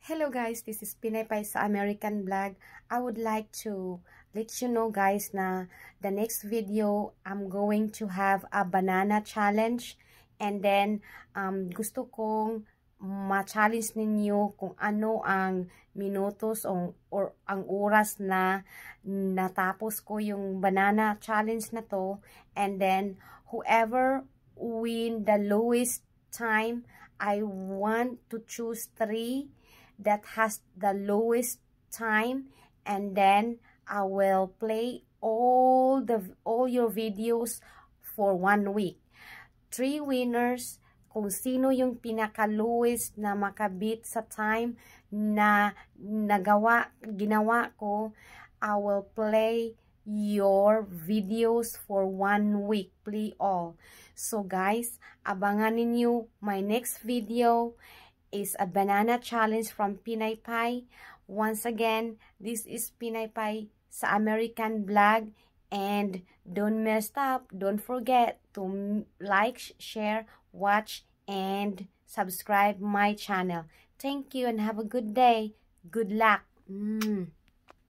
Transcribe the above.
Hello guys, this is Pinay Pai sa American Vlog. I would like to let you know guys na the next video I'm going to have a banana challenge, and then gusto kong ma-challenge ninyo kung ano ang minutos or ang oras na natapos ko yung banana challenge na to, and then whoever win the lowest time, I want to choose 3 that has the lowest time, and then I will play all your videos for 1 week. 3 winners, kung sino yung pinaka-lowest na makabit sa time na ginawa ko, I will play your videos for 1 week. Play all. So guys, abangan ninyo my next video is a banana challenge from Pinay Pai. Once again, this is Pinay Pai sa American Vlog, and don't mess up. Don't forget to like, share, watch, and subscribe my channel. Thank you and have a good day. Good luck.